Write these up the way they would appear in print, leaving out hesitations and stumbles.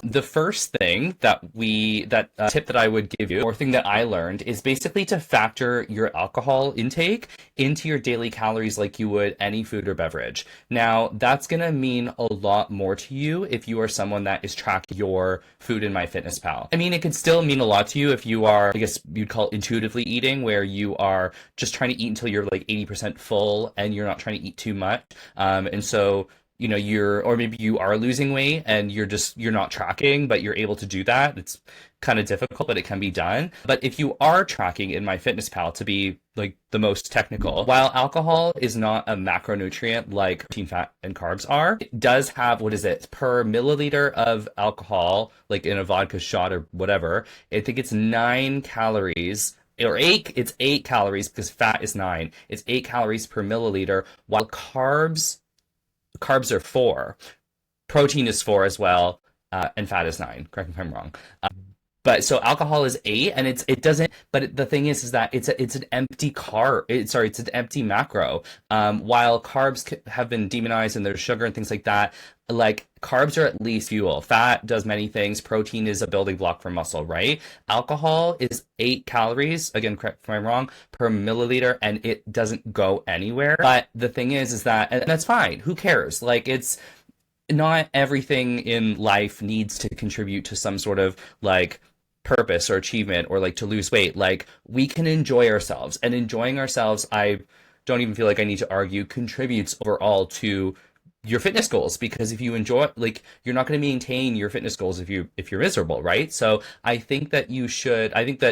The first thing that tip that I would give you, or thing that I learned, is basically to factor your alcohol intake into your daily calories like you would any food or beverage. Now, that's going to mean a lot more to you if you are someone that is tracking your food in MyFitnessPal. I mean, it could still mean a lot to you if you are, I guess you'd call it intuitively eating, where you are just trying to eat until you're like 80% full and you're not trying to eat too much. And so or maybe you are losing weight and you're not tracking, but you're able to do that. It's kind of difficult, but it can be done. But if you are tracking in MyFitnessPal, to be like the most technical, while alcohol is not a macronutrient like protein, fat, and carbs are, it does have, what is it, per milliliter of alcohol, like in a vodka shot or whatever, I think it's 9 calories or it's 8 calories because fat is 9. It's 8 calories per milliliter, while carbs are 4, protein is 4 as well, and fat is 9. Correct me if I'm wrong. But so alcohol is 8, and it doesn't. But the thing is that it's an empty it's an empty macro. While carbs have been demonized and there's sugar and things like that, like carbs are at least fuel. Fat does many things. Protein is a building block for muscle, right? Alcohol is 8 calories, again, correct if I'm wrong, per milliliter, and it doesn't go anywhere. But the thing is that, and that's fine. Who cares? Like, it's not everything in life needs to contribute to some sort of like purpose or achievement or like to lose weight. Like, we can enjoy ourselves, and enjoying ourselves, I don't even feel like I need to argue, contributes overall to your fitness goals, because if you enjoy, like, you're not going to maintain your fitness goals if you're miserable, right? So I think that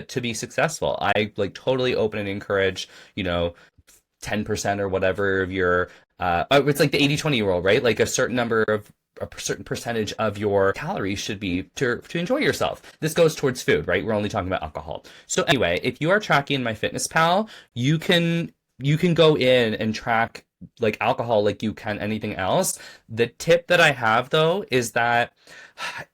to be successful, I like totally open and encourage, 10% or whatever of your it's like the 80-20 rule, right? Like a certain percentage of your calories should be to enjoy yourself. This goes towards food, right? We're only talking about alcohol. So anyway, if you are tracking MyFitnessPal, you can go in and track like alcohol like you can anything else. The tip that I have though is that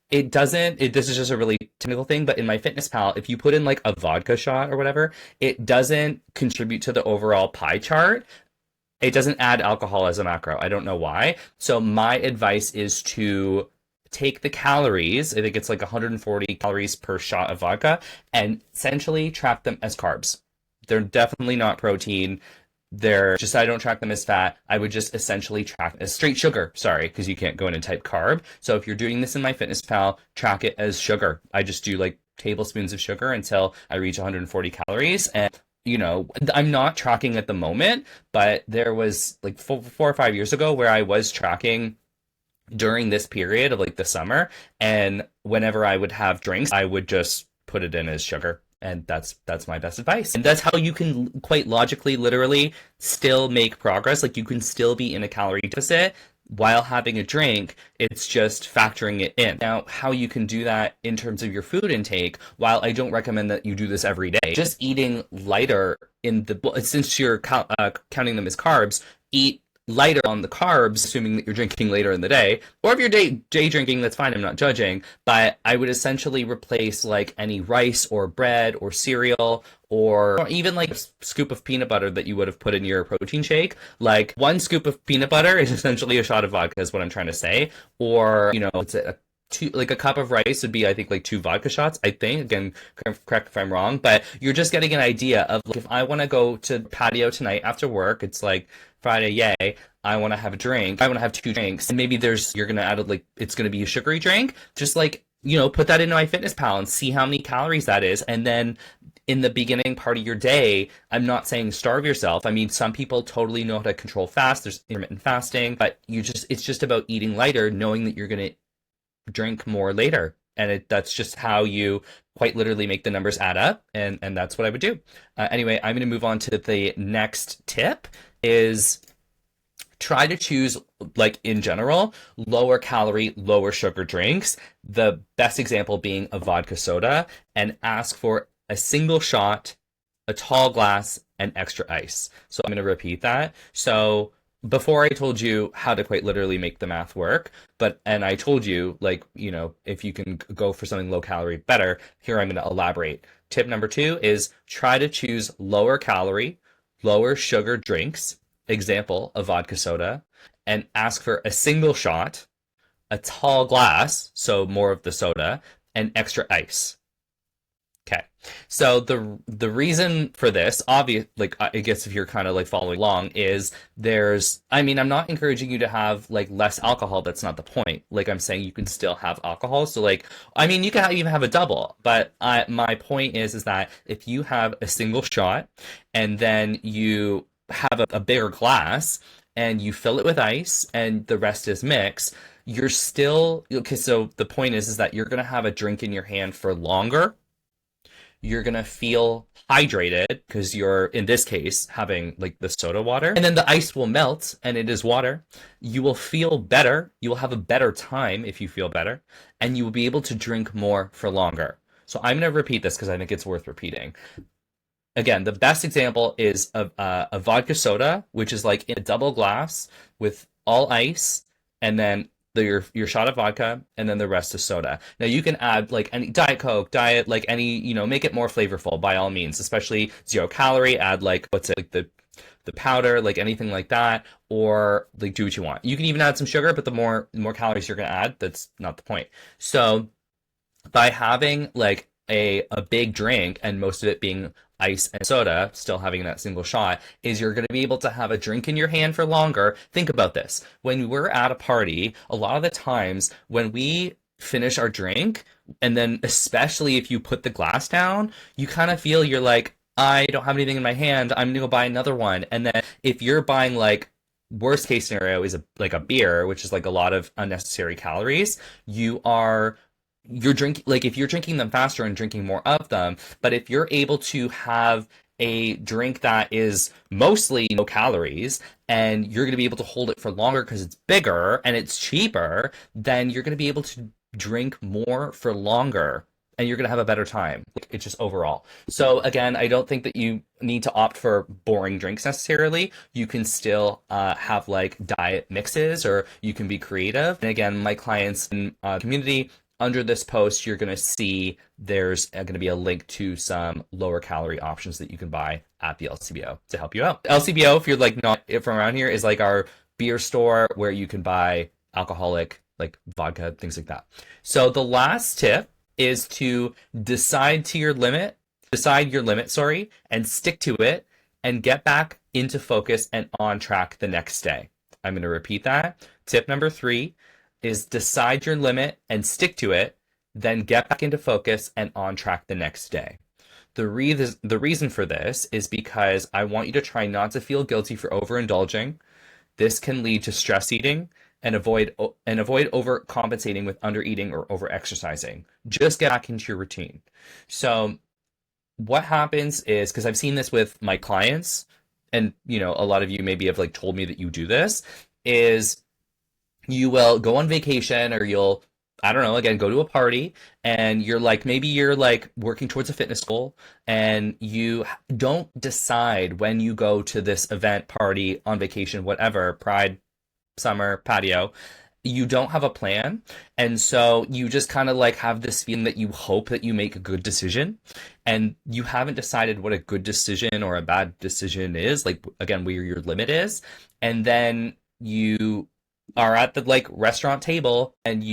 this is just a really technical thing, but in MyFitnessPal, if you put in like a vodka shot or whatever, it doesn't contribute to the overall pie chart. It doesn't add alcohol as a macro. I don't know why. So my advice is to take the calories, I think it's like 140 calories per shot of vodka, and essentially track them as carbs. They're definitely not protein. I don't track them as fat. I would just essentially track as straight sugar. Sorry, because you can't go in and type carb. So if you're doing this in MyFitnessPal, track it as sugar. I just do like tablespoons of sugar until I reach 140 calories. And I'm not tracking at the moment, but there was like 4 or 5 years ago where I was tracking during this period of like the summer. And whenever I would have drinks, I would just put it in as sugar. And that's my best advice. And that's how you can quite logically, literally still make progress. Like, you can still be in a calorie deficit while having a drink. It's just factoring it in. Now, how you can do that in terms of your food intake, while I don't recommend that you do this every day, just eating lighter since you're counting them as carbs, eat lighter on the carbs, assuming that you're drinking later in the day. Or if you're day drinking, that's fine, I'm not judging. But I would essentially replace like any rice or bread or cereal or even like a scoop of peanut butter that you would have put in your protein shake. Like, 1 scoop of peanut butter is essentially a shot of vodka, is what I'm trying to say. Or, it's a cup of rice would be, I think, like 2 vodka shots, I think. Again, correct if I'm wrong, but you're just getting an idea of, like, if I want to go to the patio tonight after work, it's like Friday, yay, I want to have a drink, I want to have 2 drinks, and maybe you're going to add, like, it's going to be a sugary drink, just like, put that into MyFitnessPal and see how many calories that is, and then in the beginning part of your day, I'm not saying starve yourself. I mean, some people totally know how to control fast, there's intermittent fasting, but it's just about eating lighter, knowing that you're going to drink more later. And that's just how you quite literally make the numbers add up. And that's what I would do. Anyway, I'm going to move on to the next tip is try to choose, like, in general, lower calorie, lower sugar drinks. The best example being a vodka soda, and ask for a single shot, a tall glass, and extra ice. So I'm going to repeat that. So before I told you how to quite literally make the math work, and I told you, like, if you can go for something low calorie, better. Here I'm going to elaborate. Tip number 2 is try to choose lower calorie, lower sugar drinks, example, a vodka soda, and ask for a single shot a tall glass, so more of the soda, and extra ice. Okay. So the reason for this, obvious, like I guess if you're kind of like following along, is I mean, I'm not encouraging you to have like less alcohol. That's not the point. Like I'm saying, you can still have alcohol. So like, I mean, you can even have a double. But my point is that if you have a single shot and then you have a bigger glass and you fill it with ice and the rest is mixed, you're still okay. So the point is that you're gonna have a drink in your hand for longer. You're gonna feel hydrated because you're, in this case, having like the soda water, and then the ice will melt and it is water. You will feel better. You will have a better time if you feel better, and you will be able to drink more for longer. So I'm gonna repeat this because I think it's worth repeating. Again, the best example is a vodka soda, which is like in a double glass with all ice, and then your shot of vodka, and then the rest is soda. Now you can add like any Diet Coke, diet like any, make it more flavorful by all means, especially 0 calorie. Add like what's it like the powder, like anything like that, or like do what you want. You can even add some sugar, but the more calories you're gonna add, that's not the point. So by having like a big drink and most of it being ice and soda, still having that single shot, is you're going to be able to have a drink in your hand for longer. Think about this. When we're at a party, a lot of the times when we finish our drink, and then especially if you put the glass down, you kind of feel you're like, I don't have anything in my hand. I'm going to go buy another one. And then if you're buying like worst case scenario is like a beer, which is like a lot of unnecessary calories, you're drinking, like if you're drinking them faster and drinking more of them. But if you're able to have a drink that is mostly no calories and you're going to be able to hold it for longer because it's bigger and it's cheaper, then you're going to be able to drink more for longer and you're going to have a better time. It's just overall. So again, I don't think that you need to opt for boring drinks necessarily. You can still have like diet mixes, or you can be creative. And again, my clients and community, under this post, you're going to see there's going to be a link to some lower calorie options that you can buy at the LCBO to help you out. LCBO, if you're like not from around here, is like our beer store where you can buy alcoholic, like vodka, things like that. So the last tip is to decide your limit, sorry, and stick to it and get back into focus and on track the next day. I'm going to repeat that. Tip number 3 is decide your limit and stick to it, then get back into focus and on track the next day. The reason for this is because I want you to try not to feel guilty for overindulging. This can lead to stress eating, and avoid overcompensating with undereating or overexercising. Just get back into your routine. So what happens is, because I've seen this with my clients, and a lot of you maybe have like told me that you do this, is you will go on vacation, or you'll, I don't know, again, go to a party, and maybe you're like working towards a fitness goal, and you don't decide when you go to this event, party, on vacation, whatever, Pride, summer, patio, you don't have a plan. And so you just kind of like have this feeling that you hope that you make a good decision, and you haven't decided what a good decision or a bad decision is, like again, where your limit is. And then you are at the like restaurant table, and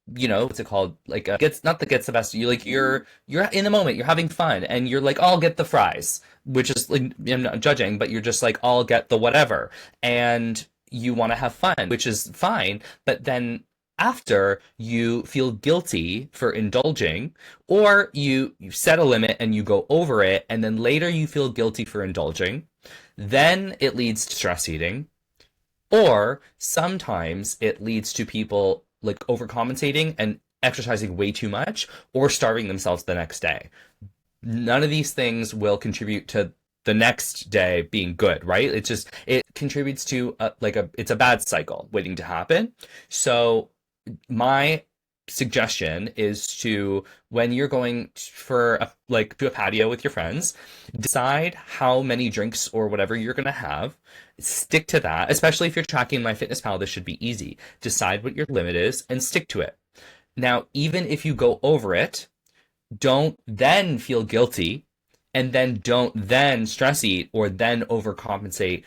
what's it called, like gets not that gets the best, you're in the moment, you're having fun, and you're like, I'll get the fries, which is like, I'm not judging, but you're just like, I'll get the whatever, and you want to have fun, which is fine. But then after, you feel guilty for indulging, or you set a limit and you go over it, and then later you feel guilty for indulging. Then it leads to stress eating, or sometimes it leads to people like overcompensating and exercising way too much, or starving themselves the next day. None of these things will contribute to the next day being good, right? It contributes to it's a bad cycle waiting to happen. So my suggestion is to, when you're going to a patio with your friends, decide how many drinks or whatever you're going to have. Stick to that. Especially if you're tracking MyFitnessPal, this should be easy. Decide what your limit is and stick to it. Now, even if you go over it, don't then feel guilty, and then don't then stress eat or then overcompensate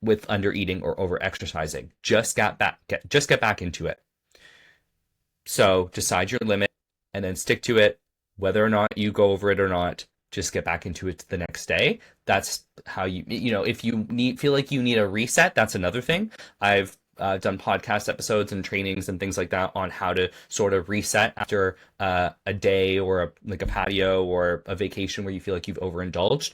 with undereating or overexercising. Just get back into it. So decide your limit and then stick to it, whether or not you go over it or not. Just get back into it the next day. That's how if you feel like you need a reset, that's another thing. I've done podcast episodes and trainings and things like that on how to sort of reset after a day or like a patio or a vacation where you feel like you've overindulged.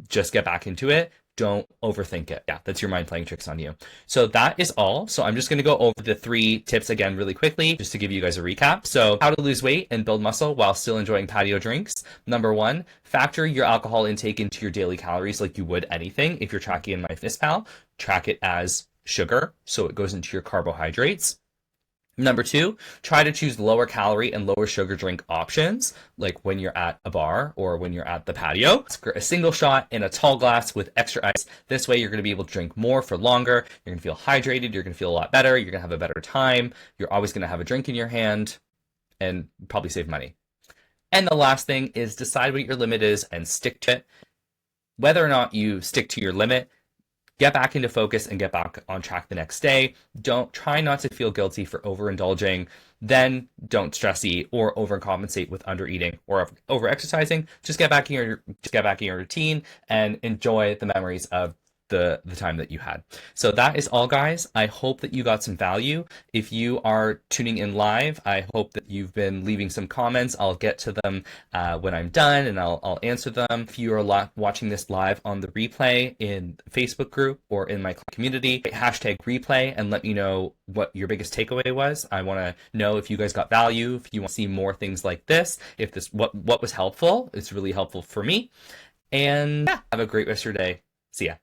Just get back into it. Don't overthink it. Yeah, that's your mind playing tricks on you. So that is all. So I'm just going to go over the 3 tips again really quickly, just to give you guys a recap. So how to lose weight and build muscle while still enjoying patio drinks. Number 1, factor your alcohol intake into your daily calories like you would anything. If you're tracking in MyFitnessPal, track it as sugar, so it goes into your carbohydrates. Number 2, try to choose lower calorie and lower sugar drink options, like when you're at a bar or when you're at the patio. A single shot in a tall glass with extra ice. This way you're going to be able to drink more for longer. You're going to feel hydrated. You're going to feel a lot better. You're going to have a better time. You're always going to have a drink in your hand and probably save money. And the last thing is decide what your limit is and stick to it. Whether or not you stick to your limit, get back into focus and get back on track the next day. Don't try not to feel guilty for overindulging. Then don't stress eat or overcompensate with undereating or overexercising. Just get back in your routine and enjoy the memories of the time that you had. So that is all, guys. I hope that you got some value. If you are tuning in live, I hope that you've been leaving some comments. I'll get to them when I'm done, and I'll answer them. If you are watching this live on the replay in the Facebook group or in my community, hashtag replay and let me know what your biggest takeaway was. I want to know if you guys got value, if you want to see more things like this, if this what was helpful. It's really helpful for me. And yeah, have a great rest of your day. See ya.